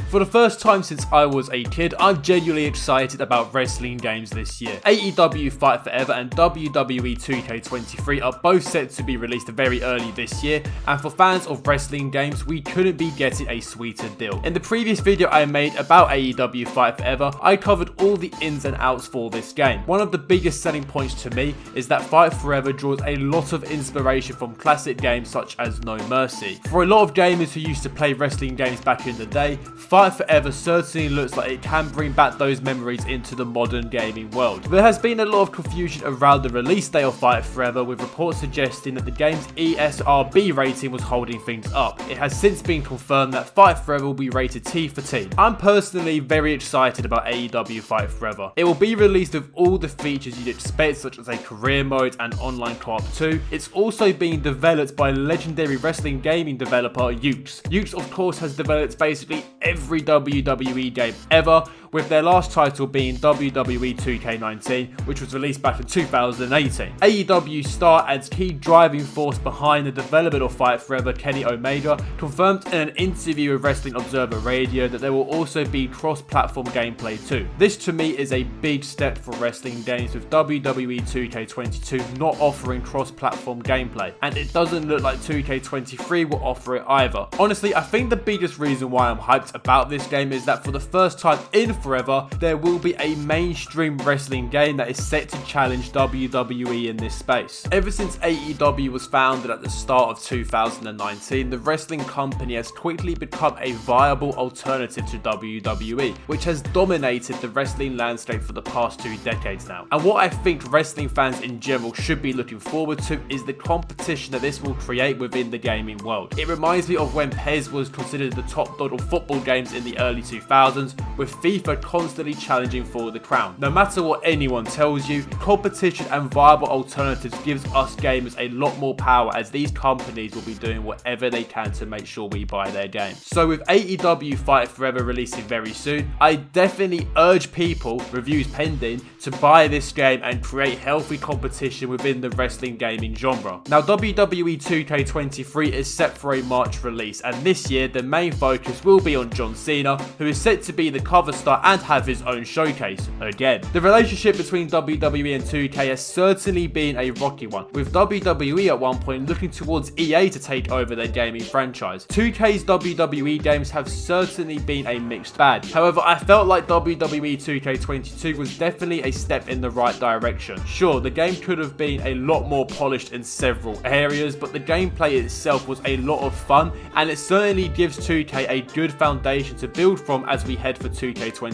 For the first time since I was a kid, I'm genuinely excited about wrestling games this year. AEW Fight Forever and WWE 2K23 are both set to be released very early this year, and for fans of wrestling games, we couldn't be getting a sweeter deal. In the previous video I made about AEW Fight Forever, I covered all the ins and outs for this game. One of the biggest selling points to me is that Fight Forever draws a lot of inspiration from classic games such as No Mercy. For a lot of gamers who used to play wrestling games back in the day, Fight Forever certainly looks like it can bring back those memories into the modern gaming world. There has been a lot of confusion around the release date of Fight Forever, with reports suggesting that the game's ESRB rating was holding things up. It has since been confirmed that Fight Forever will be rated T for Teen. I'm personally very excited about AEW Fight Forever. It will be released with all the features you'd expect, such as a career mode and online co-op too. It's also being developed by legendary wrestling gaming developer Yuke's. Yuke's of course has developed basically every WWE game ever, with their last title being WWE 2K19, which was released back in 2018. AEW star and key driving force behind the development of Fight Forever, Kenny Omega, confirmed in an interview with Wrestling Observer Radio that there will also be cross-platform gameplay too. This to me is a big step for wrestling games, with WWE 2K22 not offering cross-platform gameplay, and it doesn't look like 2K23 will offer it either. Honestly, I think the biggest reason why I'm hyped about this game is that for the first time in forever, there will be a mainstream wrestling game that is set to challenge WWE in this space. Ever since AEW was founded at the start of 2019, the wrestling company has quickly become a viable alternative to WWE, which has dominated the wrestling landscape for the past 2 decades now. And what I think wrestling fans in general should be looking forward to is the competition that this will create within the gaming world. It reminds me of when PES was considered the top dog of football games in the early 2000s, with FIFA constantly challenging for the crown. No matter what anyone tells you, competition and viable alternatives gives us gamers a lot more power, as these companies will be doing whatever they can to make sure we buy their games. So with AEW Fight Forever releasing very soon, I definitely urge people, reviews pending, to buy this game and create healthy competition within the wrestling gaming genre. Now WWE 2K23 is set for a March release, and this year the main focus will be on John Cena, who is set to be the cover star and have his own showcase again. The relationship between WWE and 2K has certainly been a rocky one, with WWE at one point looking towards EA to take over their gaming franchise. 2K's WWE games have certainly been a mixed bag. However, I felt like WWE 2K22 was definitely a step in the right direction. Sure, the game could have been a lot more polished in several areas, but the gameplay itself was a lot of fun, and it certainly gives 2K a good foundation to build from as we head for 2K23.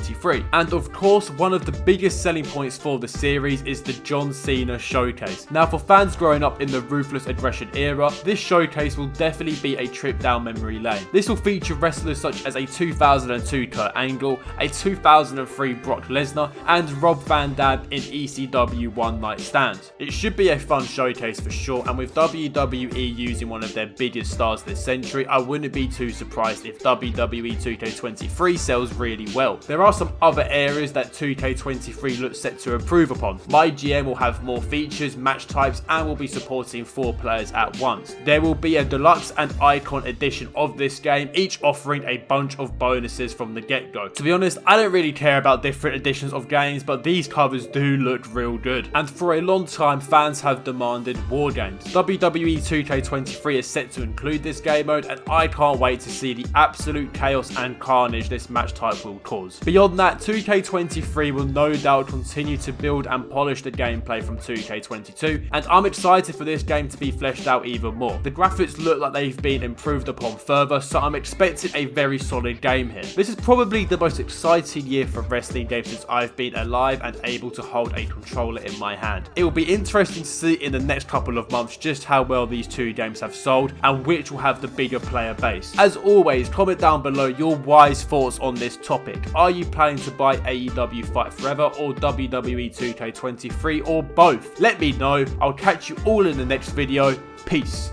And of course, one of the biggest selling points for the series is the John Cena showcase. Now, for fans growing up in the Ruthless Aggression era, this showcase will definitely be a trip down memory lane. This will feature wrestlers such as a 2002 Kurt Angle, a 2003 Brock Lesnar, and Rob Van Dam in ECW One Night Stand. It should be a fun showcase for sure, and with WWE using one of their biggest stars this century, I wouldn't be too surprised if WWE 2K23 sells really well. There are some other areas that 2K23 looks set to improve upon. My GM will have more features, match types, and will be supporting 4 players at once. There will be a deluxe and icon edition of this game, each offering a bunch of bonuses from the get-go. To be honest, I don't really care about different editions of games, but these covers do look real good. And for a long time, fans have demanded war games. WWE 2K23 is set to include this game mode, and I can't wait to see the absolute chaos and carnage this match type will cause. Beyond that, 2K23 will no doubt continue to build and polish the gameplay from 2K22, and I'm excited for this game to be fleshed out even more. The graphics look like they've been improved upon further, so I'm expecting a very solid game here. This is probably the most exciting year for wrestling games since I've been alive and able to hold a controller in my hand. It will be interesting to see in the next couple of months just how well these two games have sold and which will have the bigger player base. As always, comment down below your wise thoughts on this topic. Are you planning to buy AEW Fight Forever or WWE 2K23 or both? Let me know. I'll catch you all in the next video. Peace.